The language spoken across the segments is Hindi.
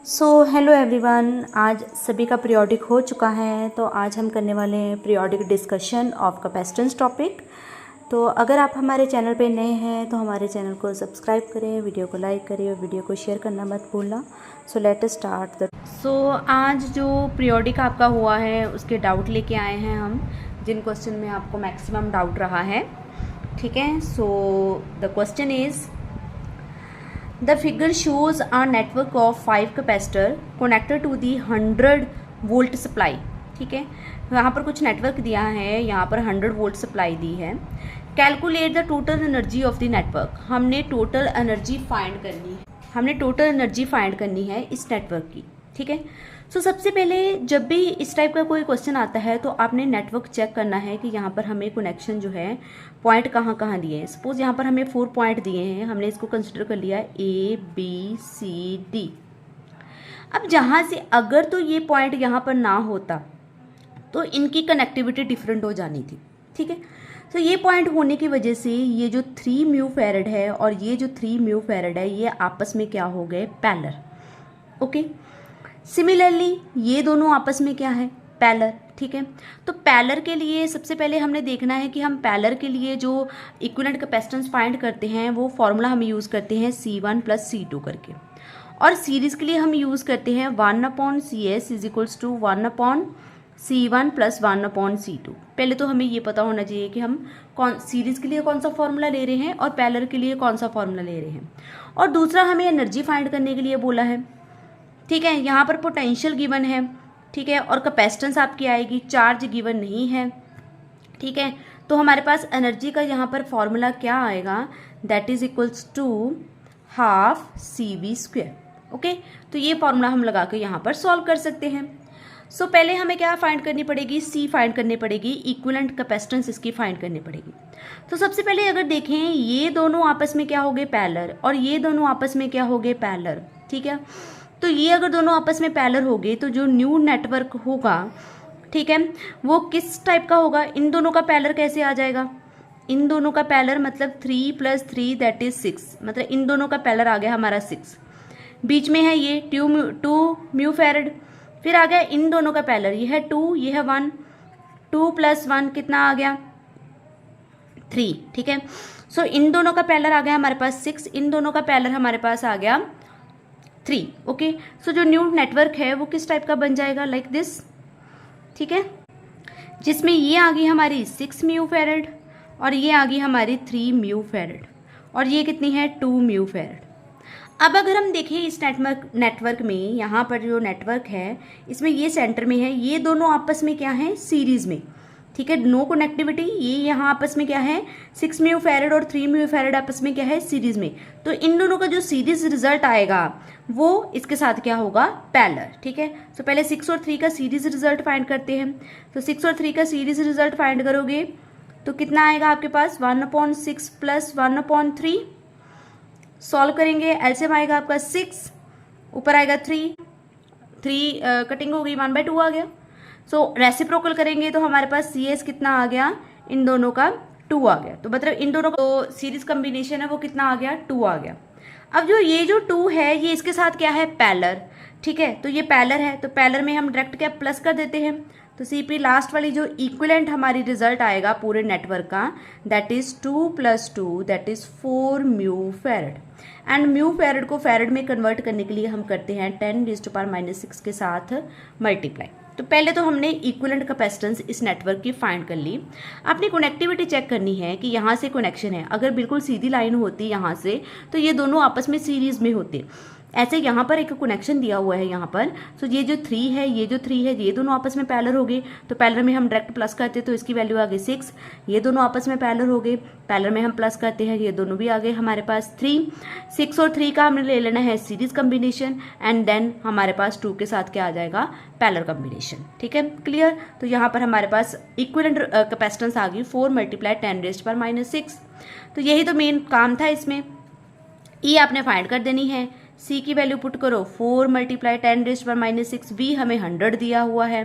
हेलो एवरीवन, आज सभी का पीरियोडिक हो चुका है। तो आज हम करने वाले हैं periodic discussion of capacitance topic. तो अगर आप हमारे चैनल पे नए हैं तो हमारे चैनल को सब्सक्राइब करें, वीडियो को लाइक करें और वीडियो को शेयर करना मत भूलना। लेट अस स्टार्ट द आज जो पीरियोडिक आपका हुआ है उसके डाउट लेके आए हैं हम, जिन क्वेश्चन में आपको मैक्सिमम डाउट रहा है। ठीक है, the question is The figure shows a network of 5 capacitor connected to the 100 volt supply। ठीक है, यहाँ पर कुछ नेटवर्क दिया है, यहाँ पर 100 वोल्ट सप्लाई दी है। Calculate the total energy of the network. हमने टोटल एनर्जी फाइंड करनी है इस नेटवर्क की। ठीक है, सबसे पहले जब भी इस टाइप का कोई क्वेश्चन आता है तो आपने नेटवर्क चेक करना है कि यहाँ पर हमें कनेक्शन जो है पॉइंट कहाँ कहाँ दिए हैं। सपोज यहाँ पर हमें 4 पॉइंट दिए हैं, हमने इसको कंसिडर कर लिया A B C D। अब जहाँ से अगर तो ये पॉइंट यहाँ पर ना होता तो इनकी कनेक्टिविटी डिफरेंट हो जानी थी। ठीक है, तो ये पॉइंट होने की वजह से ये जो 3 म्यू फैरड है और ये जो 3 म्यू फैरड है ये आपस में क्या हो गए, पैरेलल। ओके, सिमिलरली ये दोनों आपस में क्या है, पैरेलल। ठीक है, तो पैरेलल के लिए सबसे पहले हमने देखना है कि हम पैरेलल के लिए जो इक्विवेलेंट कैपेसिटेंस फाइंड करते हैं वो फॉर्मूला हम यूज़ करते हैं C1 + C2 करके, और सीरीज़ के लिए हम यूज़ करते हैं 1/CS = 1/C1 + 1/C2। पहले तो हमें ये पता होना चाहिए कि हम सीरीज़ के लिए कौन सा फॉर्मूला ले रहे हैं और पैरेलल के लिए कौन सा फॉर्मूला ले रहे हैं। और दूसरा हमें एनर्जी फाइंड करने के लिए बोला है। ठीक है, यहाँ पर पोटेंशियल गिवन है। ठीक है, और कैपेसिटेंस आपकी आएगी, चार्ज गिवन नहीं है। ठीक है, तो हमारे पास एनर्जी का यहाँ पर फॉर्मूला क्या आएगा, that is equals to ½ CV²। Okay, तो ये फॉर्मूला हम लगा के यहाँ पर सॉल्व कर सकते हैं। पहले हमें क्या फाइंड करनी पड़ेगी, C फाइंड करनी पड़ेगी, इक्विवेलेंट कैपेसिटेंस इसकी फाइंड करनी पड़ेगी। तो सबसे पहले अगर देखें ये दोनों आपस में क्या हो गए, पैरेलल, और ये दोनों आपस में क्या हो गए, पैरेलल। ठीक है, तो ये अगर दोनों आपस में पैरेलल हो गए तो जो न्यू नेटवर्क होगा, ठीक है, वो किस टाइप का होगा, इन दोनों का पैरेलल कैसे आ जाएगा, इन दोनों का पैरेलल मतलब 3 + 3 दैट इज 6, मतलब इन दोनों का पैरेलल आ गया हमारा 6। बीच में है ये 2 म्यू फैरड, फिर आ गया इन दोनों का पैरेलल, ये है 2, ये है 1, 2 + 1 कितना आ गया, 3। ठीक है, इन दोनों का पैरेलल आ गया हमारे पास 6, इन दोनों का पैरेलल हमारे पास आ गया 3। ओके, जो न्यू नेटवर्क है वो किस टाइप का बन जाएगा, लाइक दिस। ठीक है, जिसमें ये आ गई हमारी 6 म्यू फैरड और ये आ गई हमारी 3 म्यू फैरड, और ये कितनी है, 2 म्यू फैरड। अब अगर हम देखें इस नेटवर्क में, यहाँ पर जो नेटवर्क है इसमें ये सेंटर में है, ये दोनों आपस में क्या है, सीरीज में। ठीक है, नो कनेक्टिविटी, ये यहाँ आपस में क्या है, 6 म्यू फैरड और 3 म्यू फैरड आपस में क्या है, सीरीज में। तो इन दोनों का जो सीरीज रिजल्ट आएगा वो इसके साथ क्या होगा, पैरेलल। ठीक है, पहले 6 और 3 का सीरीज रिजल्ट फाइंड करते हैं। 6 और 3 का सीरीज रिजल्ट फाइंड करोगे तो कितना आएगा आपके पास, 1/6 + 1/3। सॉल्व करेंगे, एलसीएम आएगा आपका 6, ऊपर आएगा 3 कटिंग हो गई, 1/2 आ गया। रेसिप्रोकल करेंगे तो हमारे पास CS कितना आ गया, इन दोनों का 2 आ गया। तो मतलब इन दोनों का सीरीज कॉम्बिनेशन है वो कितना आ गया, 2 आ गया। अब ये जो 2 है ये इसके साथ क्या है, पैरेलल। ठीक है, तो ये पैरेलल है, तो पैरेलल में हम डायरेक्ट क्या प्लस कर देते हैं। तो CP लास्ट वाली जो इक्विवेलेंट हमारी रिजल्ट आएगा पूरे नेटवर्क का, that is 2 + 2 that is 4 mu farad. And mu farad को फैरड में कन्वर्ट करने के लिए हम करते हैं 10⁻⁻6 के साथ मल्टीप्लाई। तो पहले तो हमने इक्विवेलेंट कैपेसिटेंस इस नेटवर्क की फाइंड कर ली। अपनी कनेक्टिविटी चेक करनी है कि यहाँ से कनेक्शन है, अगर बिल्कुल सीधी लाइन होती यहाँ से तो ये दोनों आपस में सीरीज में होते। ऐसे यहाँ पर एक कनेक्शन दिया हुआ है यहाँ पर, ये जो 3 है ये जो 3 है ये दोनों आपस में पैरेलल हो गए, तो पैरेलल में हम डायरेक्ट प्लस करते तो इसकी वैल्यू आ गई 6। ये दोनों आपस में पैरेलल हो गए, पैरेलल में हम प्लस करते हैं, ये दोनों भी आ गए हमारे पास 3। 6 और 3 का हमने ले लेना है सीरीज कम्बिनेशन, एंड देन हमारे पास 2 के साथ क्या आ जाएगा, पैरेलल कम्बिनेशन। ठीक है, क्लियर। तो यहाँ पर हमारे पास इक्विवेलेंट कैपेसिटेंस आ गई 4 × 10⁻⁻6। तो यही तो मेन काम था इसमें। E आपने फाइंड कर देनी है, C की वैल्यू पुट करो, 4 × 10⁻⁻6, B हमें 100 दिया हुआ है,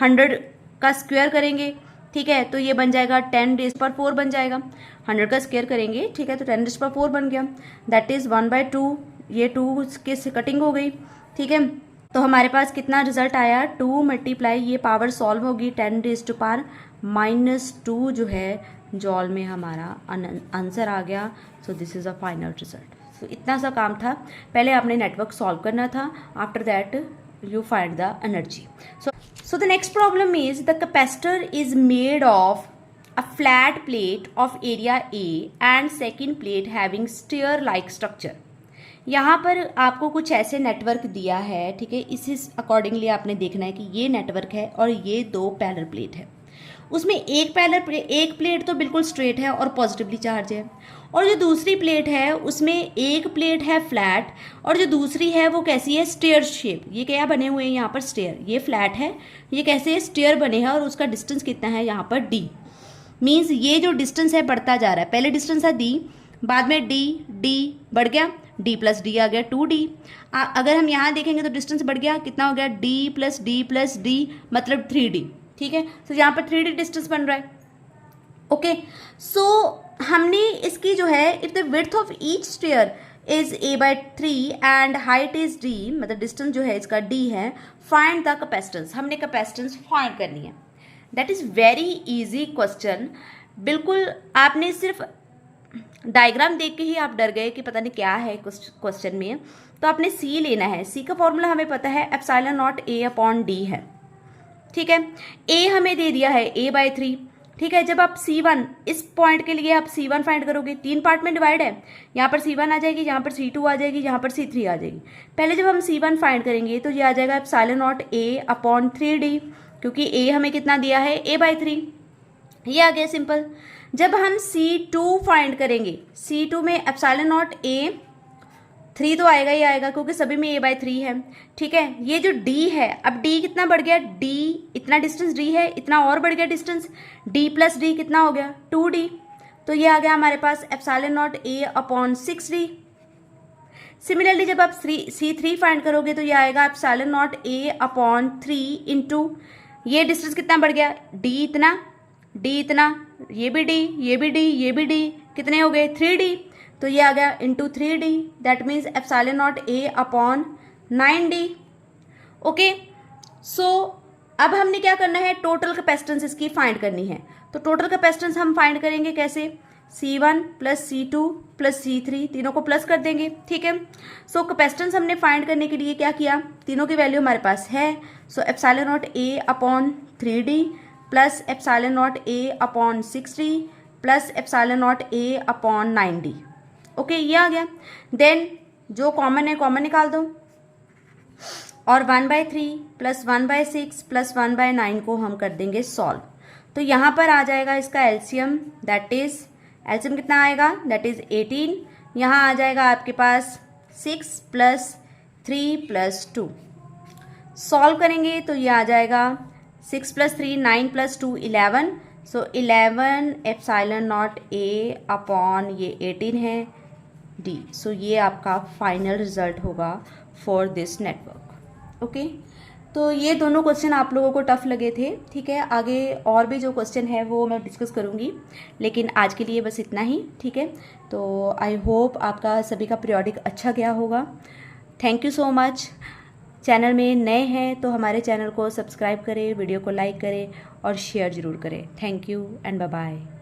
100 का स्क्वायर करेंगे। ठीक है, तो ये बन जाएगा 10⁻4 बन जाएगा, 100 का स्क्वायर करेंगे। ठीक है, तो 10⁻4 बन गया, दैट इज 1/2, ये 2 के से कटिंग हो गई, ठीक है। तो हमारे पास कितना रिजल्ट आया, 2 मल्टीप्लाई, ये पावर सॉल्व होगी 10⁻⁻2 जो है जॉल में हमारा आंसर आ गया। So this is a final result. So इतना सा काम था, पहले आपने नेटवर्क सॉल्व करना था, after that you find the energy. So the next problem is the capacitor is made of a flat plate of area A and second plate having stair like structure. यहाँ पर आपको कुछ ऐसे नेटवर्क दिया है, ठीक है, इसी अकॉर्डिंगली आपने देखना है कि ये नेटवर्क है और ये 2 पैरेलल प्लेट है। उसमें एक प्लेट तो बिल्कुल स्ट्रेट है और पॉजिटिवली चार्ज है, और जो दूसरी प्लेट है उसमें एक प्लेट है फ्लैट और जो दूसरी है वो कैसी है, स्टेयर शेप। ये क्या बने हुए हैं यहाँ पर, स्टेयर, ये फ्लैट है, ये कैसे स्टेयर बने हैं और उसका डिस्टेंस कितना है यहाँ पर d। मीन्स ये जो डिस्टेंस है बढ़ता जा रहा है, पहले डिस्टेंस है d, बाद में d बढ़ गया, d प्लस डी आ गया 2d। अगर हम यहाँ देखेंगे तो डिस्टेंस बढ़ गया, कितना हो गया, d प्लस d मतलब 3d। ठीक है, तो यहाँ पर 3d डिस्टेंस बन रहा है। ओके, सो हमने इसकी जो है, if the width of each stair is a/3 and height is d, मतलब डिस्टेंस जो है इसका d है, फाइंड द कैपेसिटेंस। हमने कैपेसिटेंस फाइंड करनी है। That is very easy question. बिल्कुल आपने सिर्फ डायग्राम देख के ही आप डर गए कि पता नहीं क्या है क्वेश्चन में, तो आपने C लेना है। C का फॉर्मूला हमें पता है ε0 A/d है। ठीक है, A हमें दे दिया है a/3। ठीक है, जब आप C1, इस पॉइंट के लिए आप C1 फाइंड करोगे, 3 पार्ट में डिवाइड है, यहाँ पर C1 आ जाएगी, यहाँ पर C2 आ जाएगी, यहाँ पर C3 आ जाएगी। पहले जब हम C1 फाइंड करेंगे तो ये आ जाएगा ε0 A/3d, क्योंकि A हमें कितना दिया है, a/3, ये आ गया सिंपल। जब हम C2 फाइंड करेंगे, C2 में ε0 A3 तो आएगा ही आएगा क्योंकि सभी में a/3 है। ठीक है, ये जो d है, अब d कितना बढ़ गया, d इतना डिस्टेंस d है, इतना और बढ़ गया डिस्टेंस, d प्लस d कितना हो गया, 2d। तो ये आ गया हमारे पास ε0 A/6d। सिमिलरली जब आप C3 फाइंड करोगे तो ये आएगा ε0 A/3 इंटू, ये डिस्टेंस कितना बढ़ गया, d इतना, ये भी d, ये भी d, ये भी d, कितने हो गए, 3d। तो ये आ गया into 3d, that means ε0 A/9d। Okay, so अब हमने क्या करना है, टोटल कैपेसिटेंस इसकी फाइंड करनी है। तो टोटल कैपेसिटेंस हम फाइंड करेंगे कैसे, C1 plus C2 plus C3, तीनों को प्लस कर देंगे। ठीक है, सो कैपेसिटेंस हमने फाइंड करने के लिए क्या किया, तीनों की वैल्यू हमारे पास है। सो ε0 A/3d plus ε0 A/6d plus ε0 A/9d। Okay, ये आ गया। देन जो कॉमन है कॉमन निकाल दो, और 1/3 प्लस 1/6 प्लस 1/9 को हम कर देंगे सॉल्व। तो यहाँ पर आ जाएगा इसका एलसीएम, दैट इज एलसीएम कितना आएगा, दैट इज 18। यहाँ आ जाएगा आपके पास 6 प्लस 3 प्लस 2। सॉल्व करेंगे तो ये आ जाएगा 6 प्लस 3 9 प्लस 2 11। सो 11 ε0 A/ ये 18 है d। सो ये आपका फाइनल रिजल्ट होगा फॉर दिस नेटवर्क। ओके, तो ये दोनों क्वेश्चन आप लोगों को टफ लगे थे। ठीक है, आगे और भी जो क्वेश्चन है वो मैं डिस्कस करूँगी, लेकिन आज के लिए बस इतना ही। ठीक है, तो आई होप आपका सभी का पीरियोडिक अच्छा गया होगा। Thank you so much. Channel में नए हैं तो हमारे चैनल को सब्सक्राइब करें, वीडियो को लाइक करें और शेयर ज़रूर करें। Thank you and bye bye.